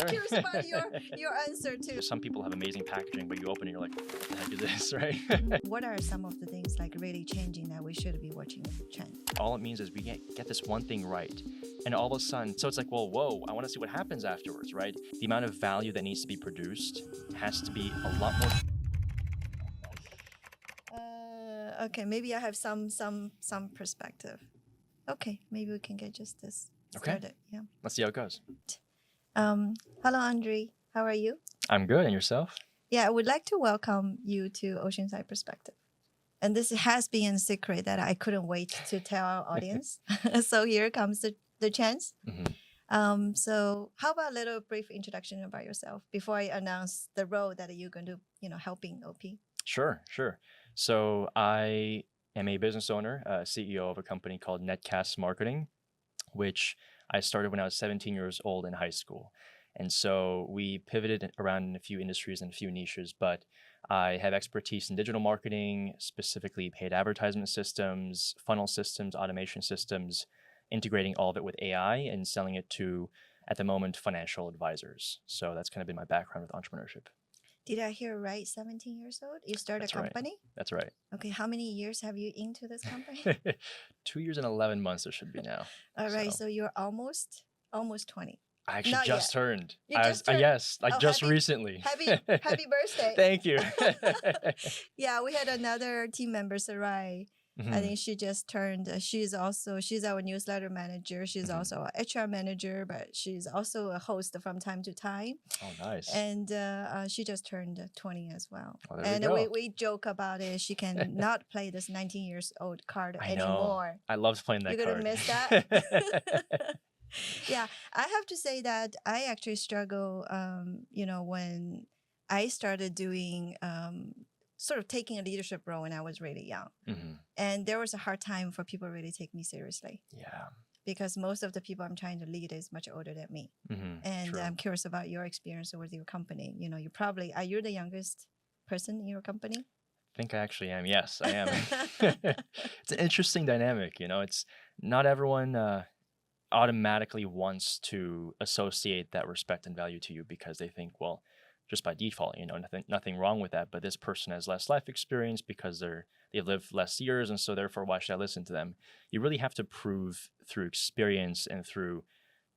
curious about your answer too. Some people have amazing packaging, but you open it, you're like, what the heck is this, right? What are some of the things like really changing that we should be watching trend? All it means is we get this one thing right. And all of a sudden, so it's like, well, whoa, I want to see what happens afterwards, right? The amount of value that needs to be produced has to be a lot more. Okay, maybe I have some perspective. Okay, maybe we can get just this started. Yeah. Let's see how it goes. Hello, Andre. How are you? I'm good. And yourself? Yeah, I would like to welcome you to Oceanside Perspective. And this has been a secret that I couldn't wait to tell our audience. So here comes the chance. Mm-hmm. So how about a little brief introduction about yourself before I announce the role that you're going to, helping OP? Sure. So I am a business owner, CEO of a company called Netcast Marketing, which I started when I was 17 years old in high school. And so we pivoted around in a few industries and a few niches, but I have expertise in digital marketing, specifically paid advertisement systems, funnel systems, automation systems, integrating all of it with AI and selling it to, at the moment, financial advisors. So that's kind of been my background with entrepreneurship. Did I hear right? 17 years old? You started a company? Right. That's right. Okay. How many years have you into this company? 2 years and 11 months it should be now. All right. So you're almost 20. I actually Not just yet. turned. You just turned? Yes, like just happy, recently. Happy birthday. Thank you. Yeah, we had another team member, Sarai. Mm-hmm. I think she just turned. She's our newsletter manager. She's Mm-hmm. also an HR manager, but she's also a host from time to time. Oh, nice. And she just turned 20 as well. Oh, there and we go. we joke about it. She can not play this 19 years old card I anymore. know. I loved playing that You're card. going to miss that? Yeah, I have to say that I actually struggle, when I started doing sort of taking a leadership role when I was really young. Mm-hmm. And there was a hard time for people to really take me seriously. Yeah. Because most of the people I'm trying to lead is much older than me. Mm-hmm. And True. I'm curious about your experience with your company. Are you the youngest person in your company? I think I actually am. Yes, I am. It's an interesting dynamic. It's not everyone automatically wants to associate that respect and value to you because they think, well, just by default, nothing wrong with that. But this person has less life experience because they've lived less years, and so therefore, why should I listen to them? You really have to prove through experience and through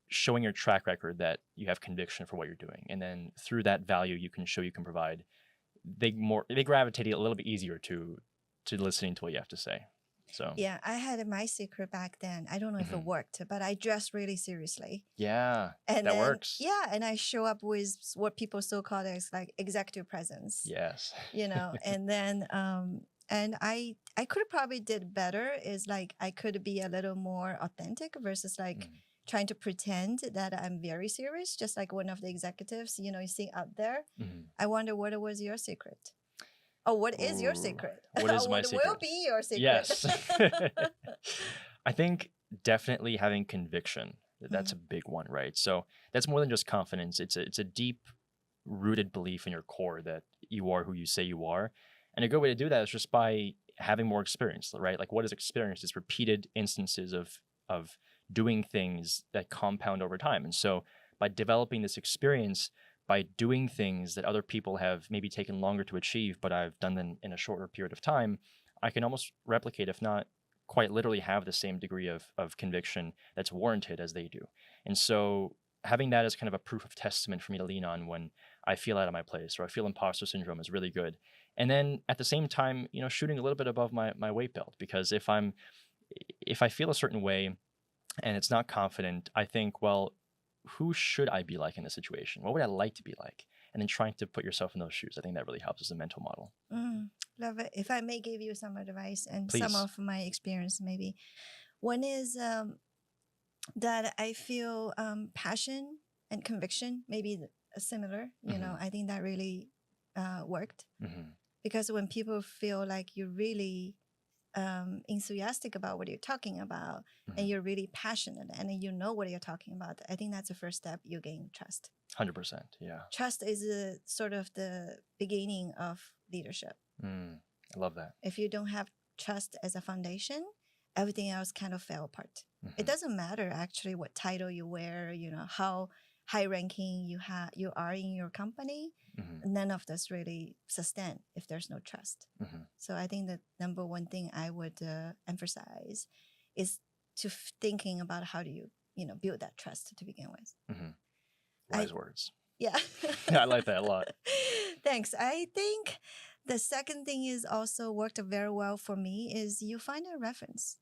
showing your track record that you have conviction for what you're doing, and then through that value you can provide. They gravitate a little bit easier to listening to what you have to say. So yeah, I had my secret back then. I don't know if it worked, but I dressed really seriously. Yeah, and that then, works. Yeah, and I show up with what people so call as like executive presence. Yes. And then and I could have probably did better. Is like I could be a little more authentic versus like trying to pretend that I'm very serious, just like one of the executives you see out there. I wonder what was your secret. Oh, what is your secret? What is my secret? What will be your secret? Yes. I think definitely having conviction. That's a big one, right? So that's more than just confidence. It's a deep rooted belief in your core that you are who you say you are. And a good way to do that is just by having more experience, right? Like what is experience? It's repeated instances of doing things that compound over time. And so by developing this experience, by doing things that other people have maybe taken longer to achieve, but I've done them in a shorter period of time, I can almost replicate, if not quite literally have the same degree of conviction that's warranted as they do. And so having that as kind of a proof of testament for me to lean on when I feel out of my place or I feel imposter syndrome is really good. And then at the same time, shooting a little bit above my weight belt, because if I feel a certain way and it's not confident, I think, well, who should I be like in this situation? What would I like to be like? And then trying to put yourself in those shoes. I think that really helps as a mental model. Love it. If I may give you some advice and Please. Some of my experience, maybe. One is that I feel passion and conviction, maybe similar. I think that really worked. Because when people feel like you're really enthusiastic about what you're talking about and you're really passionate and you know what you're talking about, I think that's the first step. You gain trust. 100%. Yeah. Trust is sort of the beginning of leadership. I love that. If you don't have trust as a foundation, everything else kind of fell apart. It doesn't matter actually what title you wear, how high ranking you are in your company, none of this really sustain if there's no trust. So I think the number one thing I would emphasize is to thinking about how do you build that trust to begin with. Wise words. Yeah. I like that a lot. Thanks. I think the second thing is also worked very well for me is you find a reference.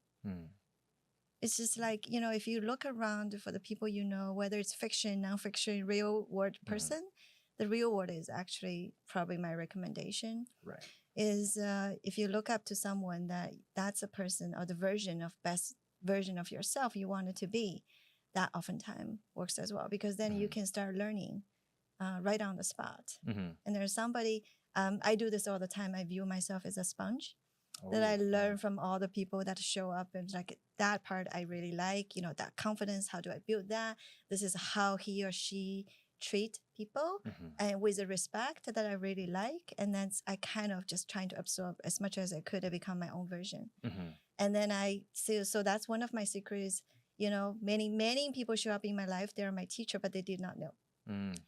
It's just like, if you look around for the people whether it's fiction, nonfiction, real world person, the real world is actually probably my recommendation. Right. Is if you look up to someone that's a person or the best version of yourself you want it to be, that oftentimes works as well, because then you can start learning right on the spot. And there's somebody, I do this all the time. I view myself as a sponge. That I learn from all the people that show up, and like that part I really like, that confidence. How do I build that? This is how he or she treat people, and with the respect that I really like. And then I kind of just trying to absorb as much as I could to become my own version. And then I see, so that's one of my secrets. Many people show up in my life. They're my teacher, but they did not know.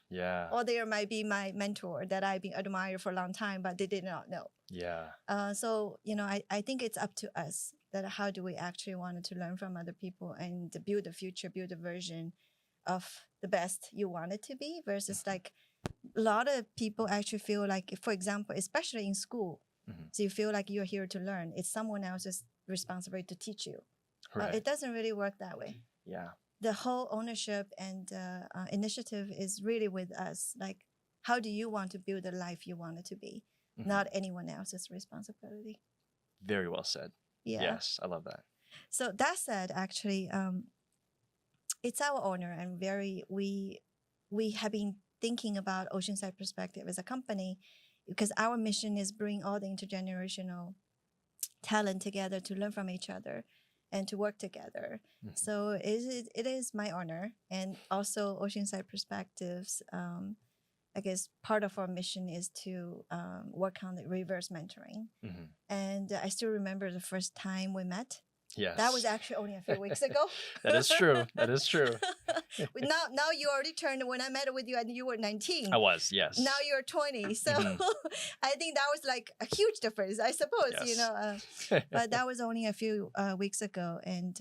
Yeah. Or they might be my mentor that I've been admired for a long time, but they did not know. Yeah. So, I think it's up to us that how do we actually want to learn from other people and build a future, build a version of the best you want it to be, versus like a lot of people actually feel like, for example, especially in school, so you feel like you're here to learn. It's someone else's responsibility to teach you. Right. It doesn't really work that way. Yeah. The whole ownership and initiative is really with us. Like, how do you want to build the life you want it to be? Not anyone else's responsibility. Very well said. Yeah. Yes, I love that. So that said, actually, it's our honor, and we have been thinking about Oceanside Perspective as a company, because our mission is bring all the intergenerational talent together to learn from each other and to work together. So it is my honor, and also Oceanside Perspectives. I guess part of our mission is to work on the reverse mentoring. And I still remember the first time we met. Yes. That was actually only a few weeks ago. That is true. That is true. Now you already turned. When I met with you, and you were 19. I was, yes. Now you're 20. So I think that was like a huge difference, I suppose. Yes. But that was only a few weeks ago, and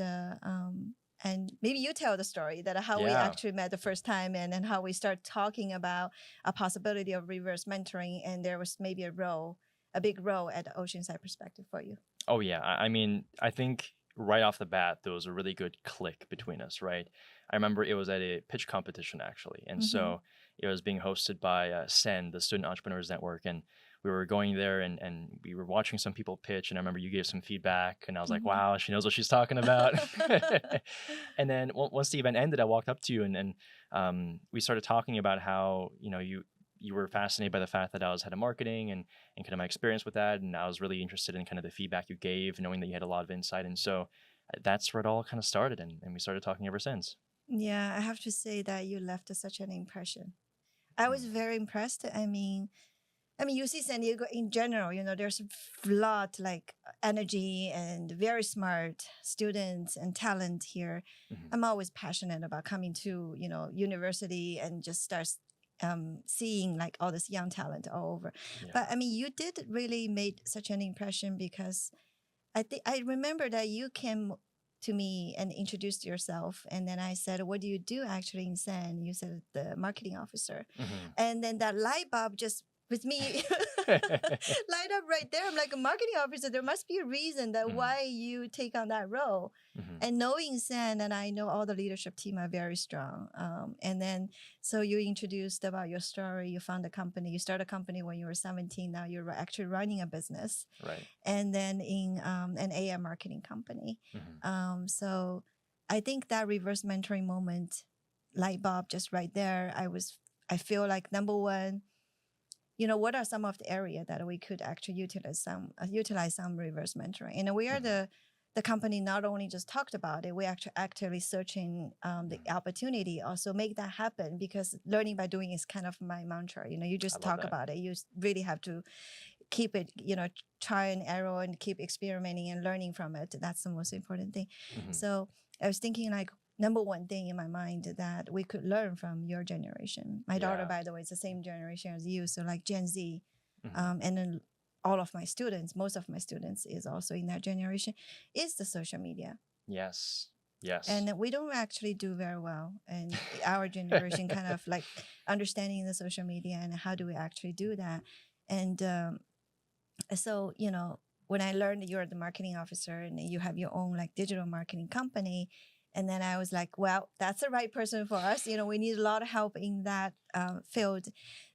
maybe you tell the story that how we actually met the first time, and then how we start talking about a possibility of reverse mentoring, and there was maybe a big role at Oceanside Perspective for you. Oh yeah, I mean, I think right off the bat there was a really good click between us, right? I remember it was at a pitch competition actually, and so it was being hosted by SEN, the Student Entrepreneurs Network, and we were going there and we were watching some people pitch, and I remember you gave some feedback, and I was like, wow, she knows what she's talking about. And then once the event ended, I walked up to you and we started talking about how you were fascinated by the fact that I was head of marketing and kind of my experience with that, and I was really interested in kind of the feedback you gave, knowing that you had a lot of insight, and so that's where it all kind of started, and we started talking ever since. Yeah, I have to say that you left such an impression. I was very impressed. I mean, UC San Diego in general, there's a lot like energy and very smart students and talent here. I'm always passionate about coming to, university and just start seeing like all this young talent all over. Yeah. But I mean, you did really made such an impression, because I remember that you came to me and introduced yourself, and then I said, what do you do actually in San? You said the marketing officer. And then that light bulb just with me light up right there. I'm like, a marketing officer, there must be a reason that why you take on that role. And knowing San, and I know all the leadership team are very strong. And then, so you introduced about your story, you found a company, you started a company when you were 17, now you're actually running a business. Right. And then in an AI marketing company. So I think that reverse mentoring moment, light bulb just right there, I feel like number one, what are some of the areas that we could actually utilize some reverse mentoring? And we are the company not only just talked about it, we actually actively searching the opportunity, also make that happen, because learning by doing is kind of my mantra. You just talk about it. You really have to keep it, try and error and keep experimenting and learning from it. That's the most important thing. So I was thinking like, number one thing in my mind that we could learn from your generation. My daughter, by the way, is the same generation as you. So like Gen Z, and then all of my students, most of my students is also in that generation, is the social media. Yes. Yes. And we don't actually do very well. And our generation kind of like understanding the social media and how do we actually do that. And so, you know, when I learned that you're the marketing officer and you have your own like digital marketing company, and then I was like, well, that's the right person for us. You know, we need a lot of help in that field.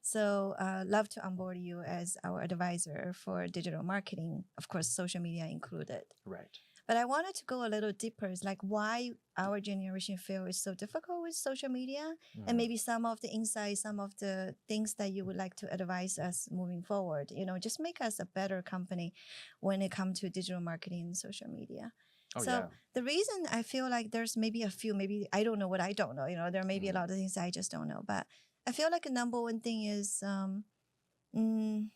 So love to onboard you as our advisor for digital marketing, of course, social media included. Right. But I wanted to go a little deeper. It's like why our generation feel is so difficult with social media, and maybe some of the insights, some of the things that you would like to advise us moving forward. You know, just make us a better company when it comes to digital marketing and social media. The reason I feel like there's maybe a few, maybe I don't know what I don't know. You know, there may be a lot of things I just don't know. But I feel like a number one thing is in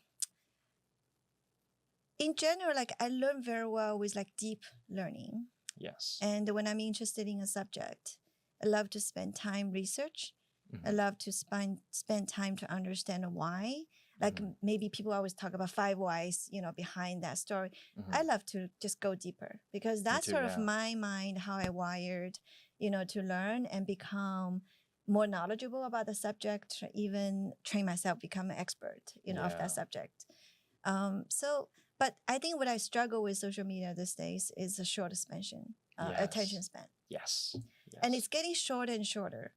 general, like I learn very well with like deep learning. Yes. And when I'm interested in a subject, I love to spend time research. I love to spend time to understand why. Like maybe people always talk about 5 whys, you know, behind that story. I love to just go deeper because that's sort of my mind, how I wired, you know, to learn and become more knowledgeable about the subject, even train myself, become an expert, you know, of that subject. But I think what I struggle with social media these days is a short attention span. Yes. And it's getting shorter and shorter.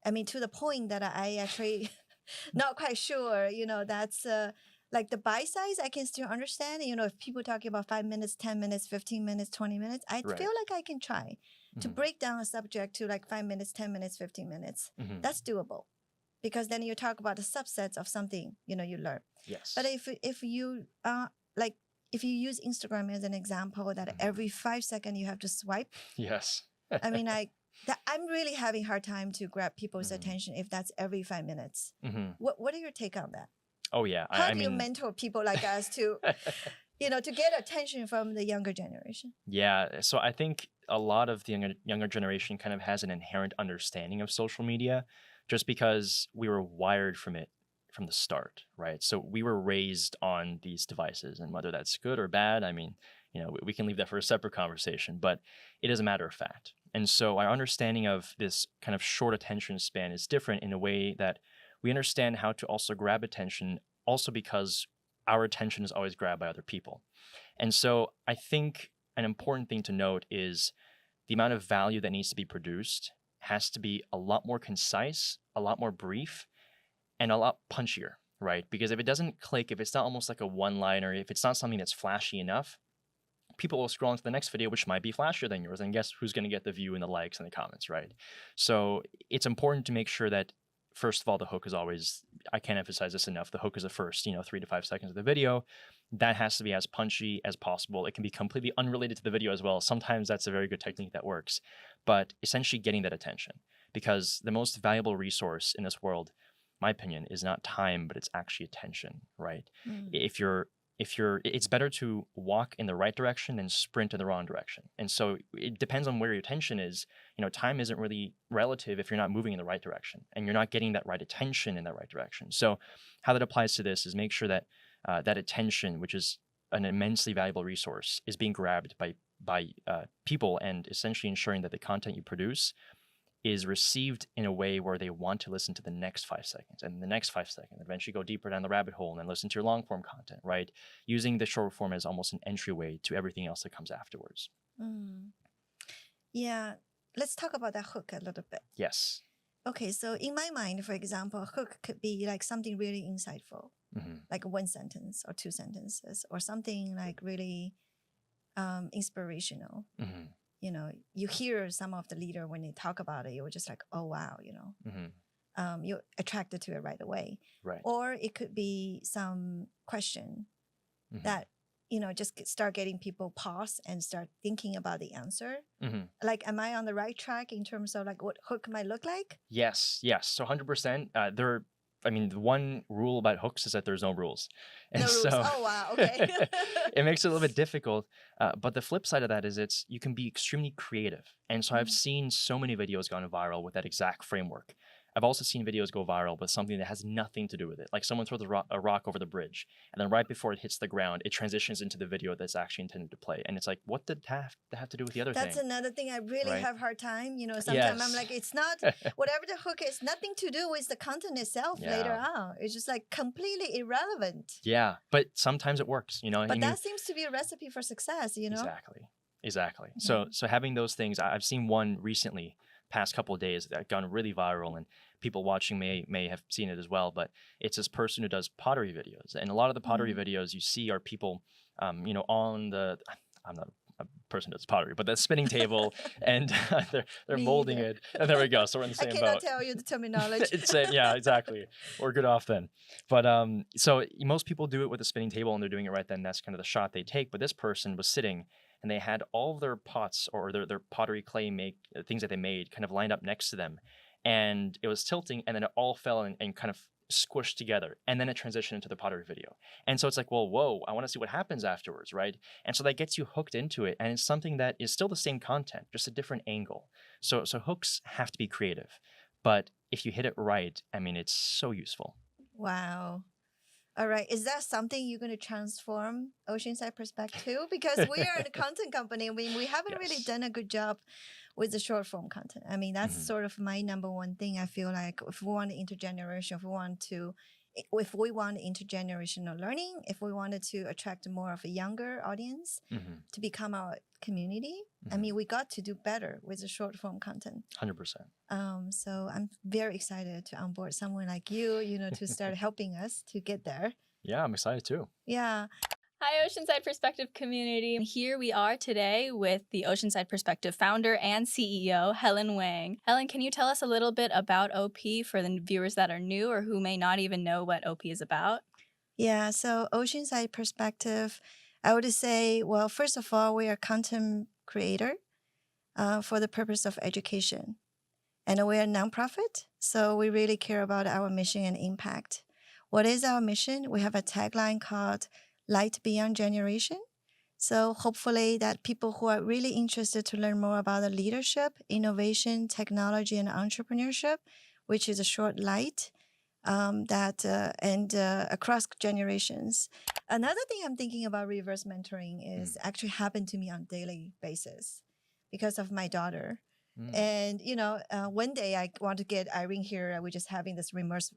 I mean, to the point that I actually not quite sure, you know, that's like the bite size I can still understand. You know, if people talking about 5 minutes, 10 minutes, 15 minutes, 20 minutes, I feel like I can try to break down a subject to like 5 minutes, 10 minutes, 15 minutes. That's doable. Because then you talk about the subsets of something, you know, you learn. Yes. But if you like if you use Instagram as an example that every 5 seconds you have to swipe. Yes. I mean, I'm really having a hard time to grab people's attention if that's every 5 minutes. What are your take on that? Oh, yeah. How do you mentor people like us to, you know, to get attention from the younger generation? Yeah. So I think a lot of the younger generation kind of has an inherent understanding of social media just because we were wired from it from the start, right? So we were raised on these devices, and whether that's good or bad, I mean, you know, we can leave that for a separate conversation, but it is a matter of fact. And so our understanding of this kind of short attention span is different in a way that we understand how to also grab attention also because our attention is always grabbed by other people. And so I think an important thing to note is the amount of value that needs to be produced has to be a lot more concise, a lot more brief, and a lot punchier, right? Because if it doesn't click, if it's not almost like a one-liner, if it's not something that's flashy enough, people will scroll into the next video, which might be flashier than yours. And guess who's going to get the view and the likes and the comments, right? So it's important to make sure that, first of all, the hook is always, I can't emphasize this enough, the hook is the first, 3 to 5 seconds of the video. That has to be as punchy as possible. It can be completely unrelated to the video as well. Sometimes that's a very good technique that works. But essentially getting that attention, because the most valuable resource in this world, my opinion, is not time, but it's actually attention, right? It's better to walk in the right direction than sprint in the wrong direction. And so it depends on where your attention is. Time isn't really relative if you're not moving in the right direction and you're not getting that right attention in that right direction. So how that applies to this is make sure that that attention, which is an immensely valuable resource, is being grabbed by people, and essentially ensuring that the content you produce is received in a way where they want to listen to the next 5 seconds and the next 5 seconds, eventually go deeper down the rabbit hole and then listen to your long form content, right? Using the short form as almost an entryway to everything else that comes afterwards. Yeah. Let's talk about that hook a little bit. Yes. Okay. So in my mind, for example, a hook could be like something really insightful, like 1 sentence or 2 sentences, or something like really inspirational. You hear some of the leader when they talk about it, you're just like, oh, wow, you're attracted to it right away. Right. Or it could be some question that, just start getting people pause and start thinking about the answer. Like, am I on the right track in terms of like what hook might look like? Yes. So 100%. I mean, the one rule about hooks is that there's no rules. And No rules. so Oh, wow. Okay. it makes it a little bit difficult. But the flip side of that is you can be extremely creative. And so I've seen so many videos gone viral with that exact framework. I've also seen videos go viral with something that has nothing to do with it. Like someone throws a rock over the bridge, and then right before it hits the ground, it transitions into the video that's actually intended to play. And it's like, what did that have to do with the other That's thing? another thing I really Right. have hard time. Sometimes I'm Yes. like, it's not whatever the hook is, nothing to do with the content itself later Yeah. on. It's just like completely irrelevant. Yeah. But sometimes it works, But and that seems to be a recipe for success, Exactly. So having those things, I've seen one recently, past couple of days, that gone really viral, and people watching may have seen it as well. But it's this person who does pottery videos, and a lot of the pottery videos you see are people, on the, I'm not a person who does pottery, but the spinning table, and they're Me molding either. it, and there we go. So we're in the I same cannot boat. tell you the terminology. Yeah, exactly. We're good off then. But so most people do it with a spinning table, and they're doing it right then. That's kind of the shot they take. But this person was sitting, and they had all of their pots or their pottery clay things that they made kind of lined up next to them, and it was tilting, and then it all fell and kind of squished together, and then it transitioned into the pottery video. And so it's like, well, whoa, I want to see what happens afterwards, right? And so that gets you hooked into it, and it's something that is still the same content, just a different angle. So hooks have to be creative, but if you hit it right, I mean, it's so useful. Wow. All right. Is that something you're going to transform Oceanside Perspective to? Because we are a content company. We haven't really Yes. done a good job with the short form content. I mean, that's sort of my number one thing. I feel like if we want intergeneration, if we want intergenerational learning, if we wanted to attract more of a younger audience to become our community, I mean, we got to do better with the short form content. 100%. So I'm very excited to onboard someone like you, to start helping us to get there. Yeah, I'm excited too. Yeah. Hi, Oceanside Perspective community. Here we are today with the Oceanside Perspective founder and CEO, Helen Wang. Helen, can you tell us a little bit about OP for the viewers that are new or who may not even know what OP is about? Yeah, so Oceanside Perspective, I would say, well, first of all, we are content creator for the purpose of education. And we're a nonprofit, so we really care about our mission and impact. What is our mission? We have a tagline called Light Beyond Generation. So hopefully that people who are really interested to learn more about the leadership, innovation, technology, and entrepreneurship, which is a short LIGHT, across generations. Another thing I'm thinking about reverse mentoring is actually happened to me on a daily basis because of my daughter. And, one day I want to get Irene here. We're just having this reverse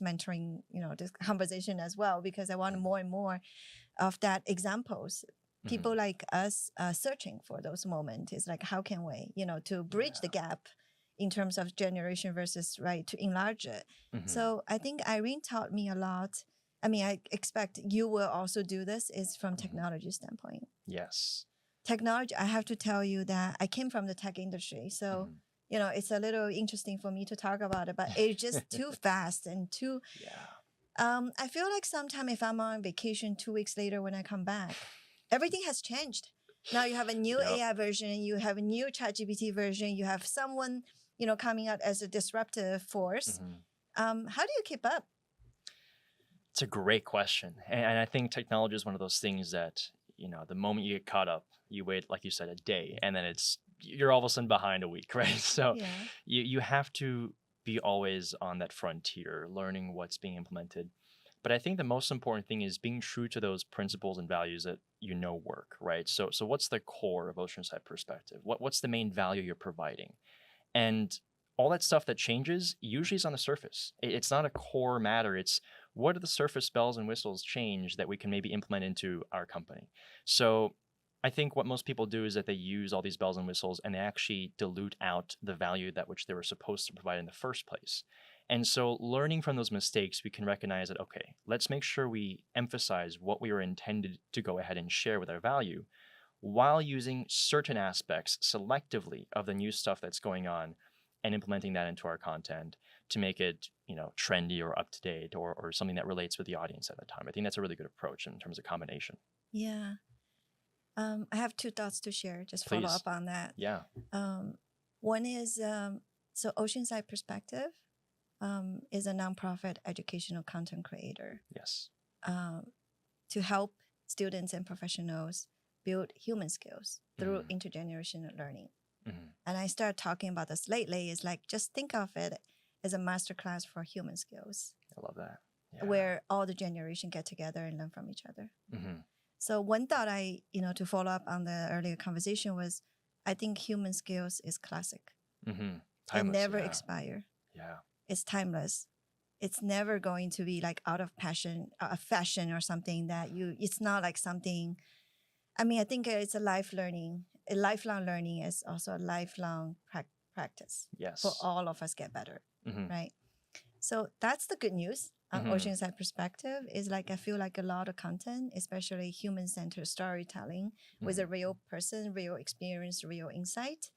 mentoring, this conversation as well, because I want more and more of that examples. People like us searching for those moments. It's like, how can we, to bridge the gap in terms of generation versus to enlarge it. So I think Irene taught me a lot. I mean, I expect you will also do this is from technology standpoint. Yes. Technology, I have to tell you that I came from the tech industry. So, it's a little interesting for me to talk about it, but it's just too fast and too. Yeah. I feel like sometimes if I'm on vacation 2 weeks later when I come back, everything has changed. Now you have a new AI version, you have a new ChatGPT version, you have someone, coming out as a disruptive force. How do you keep up? It's a great question. And I think technology is one of those things that, the moment you get caught up, you wait, like you said, a day, and then you're all of a sudden behind a week, right? So you have to be always on that frontier, learning what's being implemented. But I think the most important thing is being true to those principles and values that work, right? So what's the core of Oceanside Perspective? What's the main value you're providing? And all that stuff that changes usually is on the surface. It's not a core matter. It's what are the surface bells and whistles change that we can maybe implement into our company? So I think what most people do is that they use all these bells and whistles and they actually dilute out the value that which they were supposed to provide in the first place. And so learning from those mistakes, we can recognize that, okay, let's make sure we emphasize what we were intended to go ahead and share with our value while using certain aspects selectively of the new stuff that's going on and implementing that into our content to make it, trendy or up to date or something that relates with the audience at the time. I think that's a really good approach in terms of combination. Yeah. I have 2 thoughts to share, just Please. follow up on that. Yeah. One is, so Oceanside Perspective, is a nonprofit educational content creator Yes. to help students and professionals build human skills through Mhm. intergenerational learning. Mhm. And I started talking about this lately. It's like, just think of it as a masterclass for human skills, I love that. Yeah. where all the generation get together and learn from each other. Mhm. So one thought to follow up on the earlier conversation was, I think human skills is classic. Mhm. It Timeless. never Yeah. expire. Yeah. It's timeless. It's never going to be like out of fashion or something it's not like something. I mean, I think it's a lifelong learning is also a lifelong practice Yes. for all of us get better, Mhm. right? So that's the good news on Mhm. Oceanside Perspective is like, I feel like a lot of content, especially human-centered storytelling with a real person, real experience, real insight.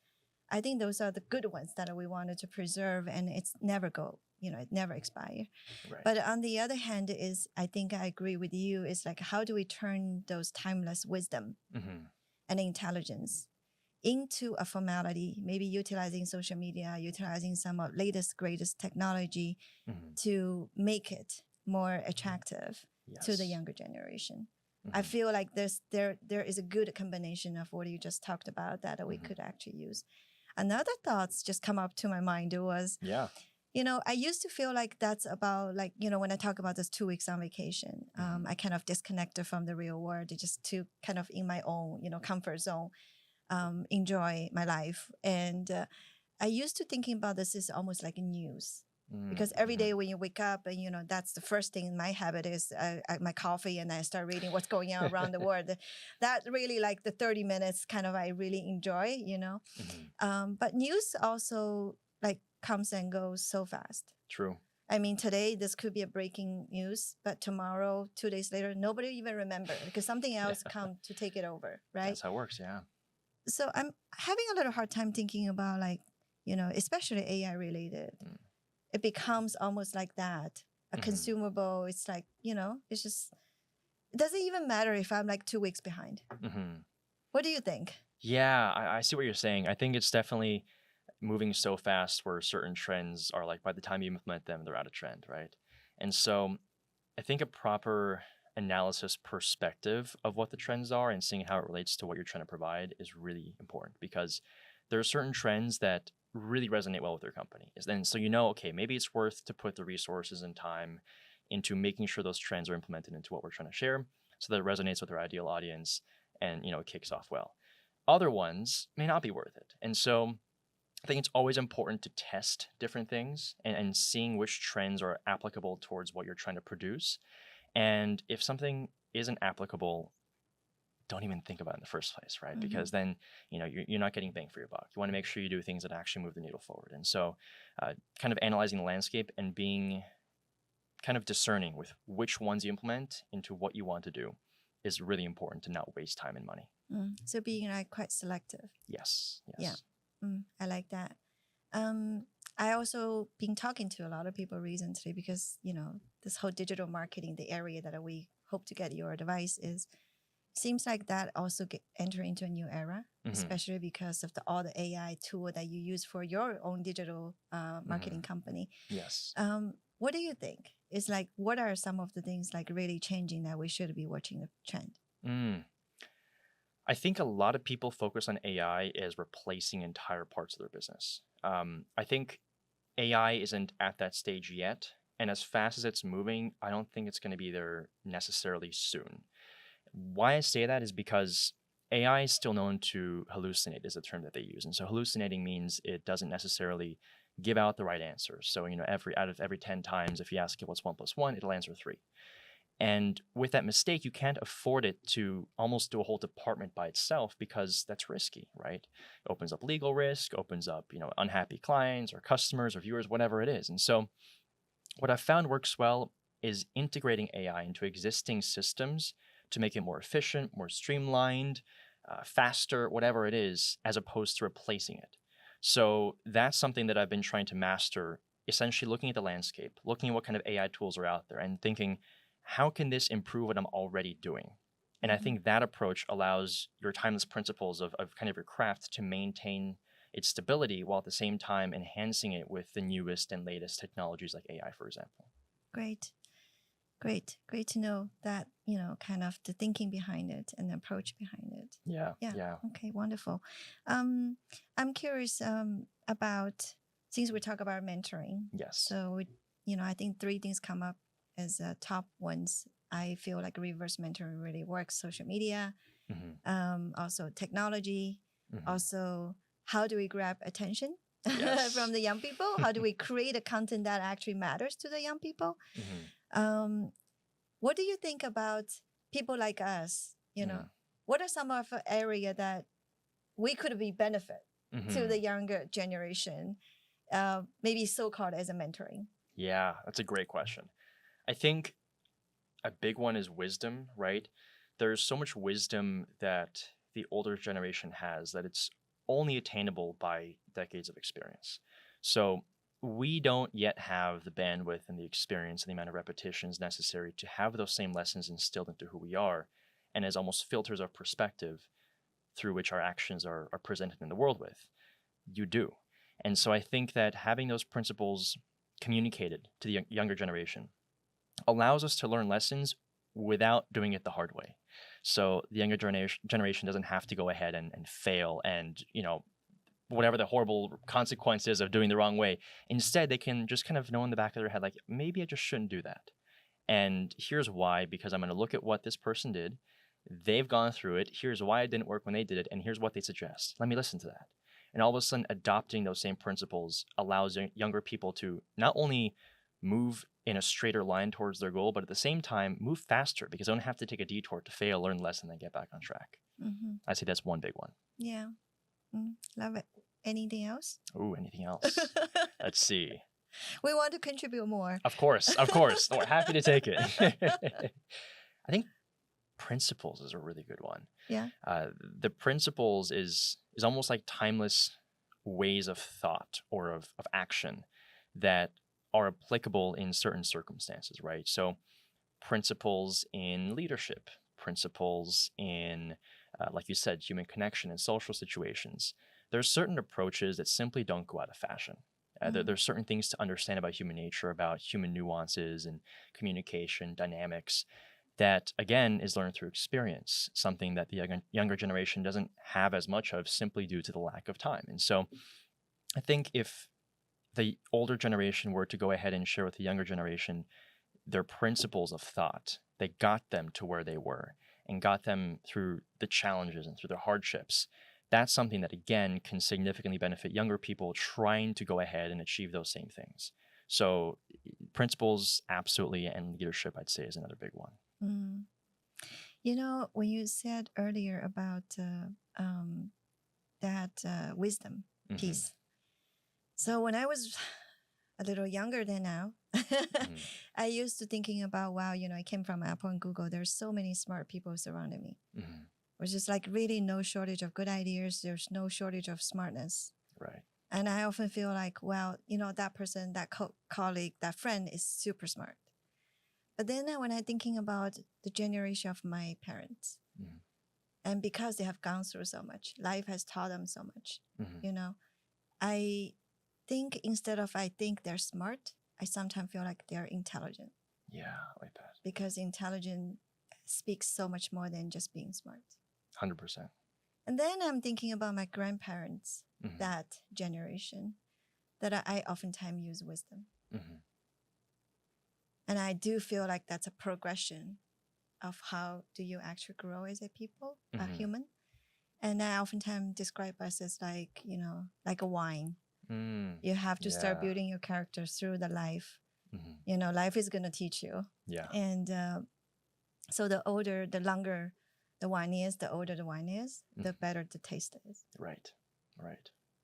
I think those are the good ones that we wanted to preserve, and it never expire. Right. But on the other hand I think I agree with you, is like, how do we turn those timeless wisdom Mhm. and intelligence into a formality, maybe utilizing social media, utilizing some of latest, greatest technology Mhm. to make it more attractive to the Yes. younger generation. I Mhm. feel like there is a good combination of what you just talked about that we Mhm. could actually use. Another thoughts just come up to my mind was, Yeah. I used to feel like that's about like, when I talk about this 2 weeks on vacation, Mhm. I kind of disconnected from the real world just to kind of in my own, comfort zone, enjoy my life. And I used to thinking about this as almost like a news. Because every day when you wake up and that's the first thing, my habit is my coffee, and I start reading what's going on around the world. That really, like the 30 minutes kind of I really enjoy. Mhm. But news also like comes and goes so fast. True. I mean, today this could be a breaking news, but tomorrow, 2 days later, nobody even remember because something else come to take it over, right? That's how it works. Yeah. So I'm having a little hard time thinking about like, especially AI related. Mm. It becomes almost like that, a Mhm. consumable. It's like, it's just, it doesn't even matter if I'm like 2 weeks behind. Mhm. What do you think? Yeah, I see what you're saying. I think it's definitely moving so fast where certain trends are like by the time you implement them, they're out of trend, right? And so I think a proper analysis perspective of what the trends are and seeing how it relates to what you're trying to provide is really important because there are certain trends that really resonate well with your company. Then so okay, maybe it's worth to put the resources and time into making sure those trends are implemented into what we're trying to share so that it resonates with our ideal audience and it kicks off well. Other ones may not be worth it. And so I think it's always important to test different things and seeing which trends are applicable towards what you're trying to produce. And if something isn't applicable, don't even think about it in the first place, right? Mhm. Because then, you're not getting bang for your buck. You want to make sure you do things that actually move the needle forward. And so kind of analyzing the landscape and being kind of discerning with which ones you implement into what you want to do is really important to not waste time and money. So being like quite selective. Yes. Yeah. I like that. I also been talking to a lot of people recently because, this whole digital marketing, the area that we hope to get your advice is, seems like that also enter into a new era, Mhm. especially because of all the AI tool that you use for your own digital marketing company. Yes. What do you think? It's like, what are some of the things like really changing that we should be watching the trend? I think a lot of people focus on AI as replacing entire parts of their business. I think AI isn't at that stage yet. And as fast as it's moving, I don't think it's going to be there necessarily soon. Why I say that is because AI is still known to hallucinate, is a term that they use. And so hallucinating means it doesn't necessarily give out the right answer. So, out of every 10 times, if you ask it what's 1 + 1, it'll answer 3. And with that mistake, you can't afford it to almost do a whole department by itself because that's risky, right? It opens up legal risk, opens up, unhappy clients or customers or viewers, whatever it is. And so what I've found works well is integrating AI into existing systems to make it more efficient, more streamlined, faster, whatever it is, as opposed to replacing it. So that's something that I've been trying to master, essentially looking at the landscape, looking at what kind of AI tools are out there and thinking, how can this improve what I'm already doing? And I think that approach allows your timeless principles of kind of your craft to maintain its stability, while at the same time enhancing it with the newest and latest technologies like AI, for example. Great. Great to know that, kind of the thinking behind it and the approach behind it. Yeah. Okay, wonderful. I'm curious about, since we talk about mentoring. Yes. So, I think three things come up as top ones. I feel like reverse mentoring really works. Social media, also technology, also how do we grab attention from the young people? How do we create a content that actually matters to the young people? What do you think about people like us? What are some of the area that we could be benefit to the younger generation, maybe so-called as a mentoring? Yeah, that's a great question. I think a big one is wisdom, right? There's so much wisdom that the older generation has that it's only attainable by decades of experience. So we don't yet have the bandwidth and the experience and the amount of repetitions necessary to have those same lessons instilled into who we are, and as almost filters of perspective through which our actions are presented in the world with. You do. And so I think that having those principles communicated to the younger generation allows us to learn lessons without doing it the hard way. So the younger generation doesn't have to go ahead and fail and, whatever the horrible consequences of doing the wrong way. Instead, they can just kind of know in the back of their head, like, maybe I just shouldn't do that. And here's why, because I'm going to look at what this person did. They've gone through it. Here's why it didn't work when they did it. And here's what they suggest. Let me listen to that. And all of a sudden, adopting those same principles allows younger people to not only move in a straighter line towards their goal, but at the same time, move faster because they don't have to take a detour to fail, learn lesson, and get back on track. I say that's one big one. Yeah. Love it. Anything else? Ooh, anything else? Let's see. We want to contribute more. Of course. We're happy to take it. I think principles is a really good one. Yeah. The principles is almost like timeless ways of thought or of action that are applicable in certain circumstances, right? So principles in leadership, principles in, like you said, human connection and social situations. There's certain approaches that simply don't go out of fashion. There's certain things to understand about human nature, about human nuances and communication, dynamics, that, again, is learned through experience, something that the younger generation doesn't have as much of simply due to the lack of time. And so I think if the older generation were to go ahead and share with the younger generation their principles of thought, they got them to where they were and got them through the challenges and through the hardships. That's something that, again, can significantly benefit younger people trying to go ahead and achieve those same things. So principles, absolutely, and leadership, I'd say, is another big one. When you said earlier about that wisdom piece, so when I was a little younger than now, I used to thinking about, wow, I came from Apple and Google. There's so many smart people surrounding me. There's just like really no shortage of good ideas. There's no shortage of smartness. Right. And I often feel like, well, that person, that colleague, that friend is super smart. But then when I'm thinking about the generation of my parents, and because they have gone through so much, life has taught them so much, I think instead of I think they're smart, I sometimes feel like they're intelligent. Yeah, I like that. Because intelligence speaks so much more than just being smart. 100%. And then I'm thinking about my grandparents, that generation, that I oftentimes use wisdom. And I do feel like that's a progression of how do you actually grow as a people, a human. And I oftentimes describe us as like, like a wine. You have to start building your character through the life. Life is going to teach you. Yeah. And so the older, the longer the wine is, the older the wine is, the better the taste is. Right.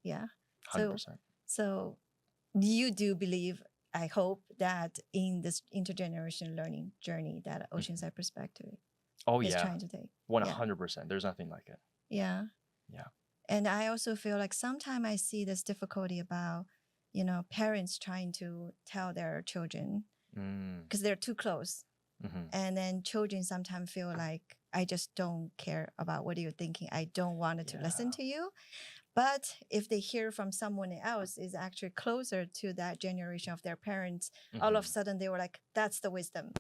Yeah. 100%. So you do believe, I hope, that in this intergenerational learning journey that Oceanside Perspective is trying to take. 100%. There's nothing like it. Yeah. Yeah. And I also feel like sometimes I see this difficulty about, parents trying to tell their children because they're too close. And then children sometimes feel like, I just don't care about what you're thinking. I don't want to listen to you. But if they hear from someone else is actually closer to that generation of their parents, all of a sudden they were like, that's the wisdom.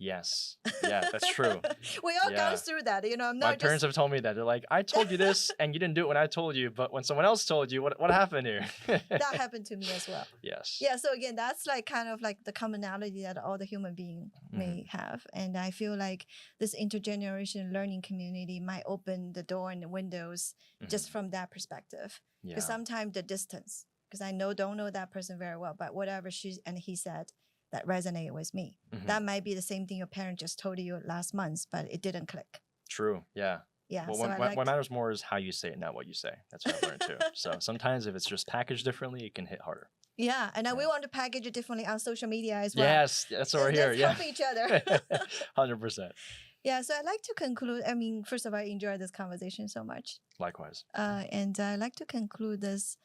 Yes. Yeah, that's true. We all Yeah. gone through that, I'm My not parents just have told me that. They're like, I told you this and you didn't do it when I told you, but when someone else told you, what happened here? that happened to me as well. Yes. Yeah, so again, that's like kind of like the commonality that all the human being may have. And I feel like this intergenerational learning community might open the door and the windows just from that perspective. Because sometimes the distance, because I don't know that person very well, but whatever she and he said that resonated with me. That might be the same thing your parent just told you last month, but it didn't click. True. Yeah. Yeah. Well, So what matters more is how you say it, not what you say. That's what I've learned too. So sometimes if it's just packaged differently, it can hit harder. Yeah, and we want to package it differently on social media as well. Yes, that's what we're here. Let's help each other. 100%. Yeah, so I'd like to conclude. I mean, first of all, I enjoyed this conversation so much. Likewise. And I'd like to conclude this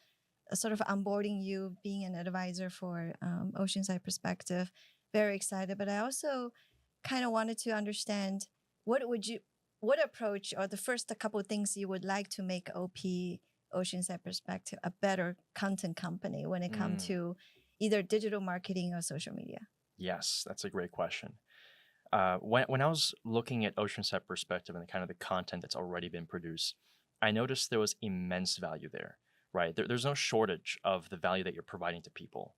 sort of onboarding you, being an advisor for Oceanside Perspective. Very excited, but I also kind of wanted to understand what approach or the first couple of things you would like to make OP Oceanside Perspective a better content company when it comes to either digital marketing or social media? Yes, that's a great question. When I was looking at Oceanside Perspective and the kind of the content that's already been produced, I noticed there was immense value there, right? There's no shortage of the value that you're providing to people.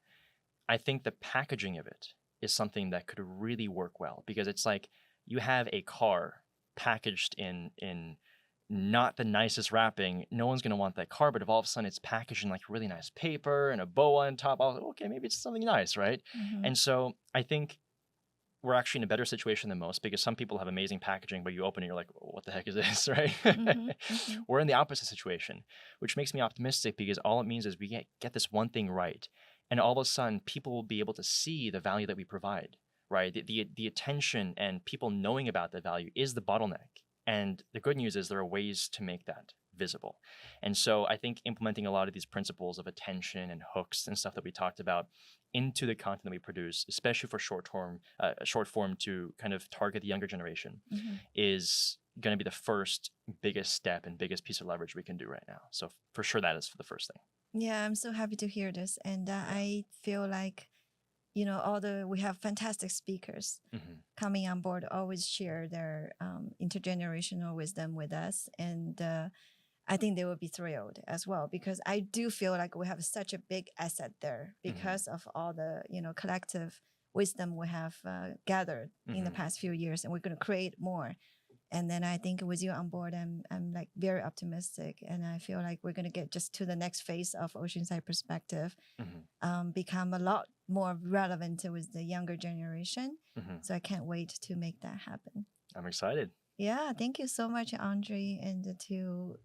I think the packaging of it is something that could really work well because it's like you have a car packaged in not the nicest wrapping. No one's going to want that car, but if all of a sudden it's packaged in like really nice paper and a bow on top, I'll okay, maybe it's something nice, right? And so I think we're actually in a better situation than most because some people have amazing packaging, but you open it, you're like, what the heck is this, right? We're in the opposite situation, which makes me optimistic because all it means is we get this one thing right. And all of a sudden, people will be able to see the value that we provide, right? The attention and people knowing about the value is the bottleneck. And the good news is there are ways to make that visible. And so I think implementing a lot of these principles of attention and hooks and stuff that we talked about into the content that we produce, especially for short form to kind of target the younger generation, is going to be the first biggest step and biggest piece of leverage we can do right now. So for sure, that is the first thing. Yeah, I'm so happy to hear this. And I feel like, we have fantastic speakers coming on board, always share their intergenerational wisdom with us. And I think they will be thrilled as well, because I do feel like we have such a big asset there because of all the, collective wisdom we have gathered in the past few years, and we're going to create more. And then I think with you on board, I'm like very optimistic, and I feel like we're going to get just to the next phase of Oceanside Perspective, become a lot more relevant with the younger generation. So I can't wait to make that happen. I'm excited. Yeah, thank you so much, Andre, and to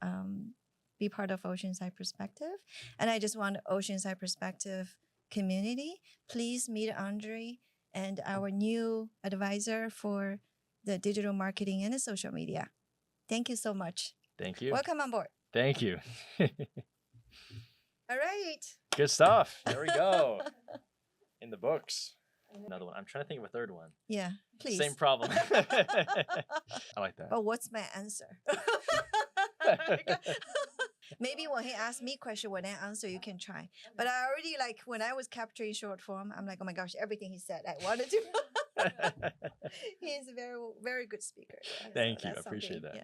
be part of Oceanside Perspective. And I just want Oceanside Perspective community, please meet Andre and our new advisor for the digital marketing and the social media. Thank you so much. Thank you. Welcome on board. Thank you. All right. Good stuff. There we go. In the books. Another one. I'm trying to think of a third one. Yeah, please. Same problem. I like that. But what's my answer? Maybe when he asks me question, when I answer, you can try. But I already, like, when I was capturing short form, I'm like, oh my gosh, everything he said, I wanted to. He is a very, very good speaker. Yeah. Thank you. I appreciate that. Yeah.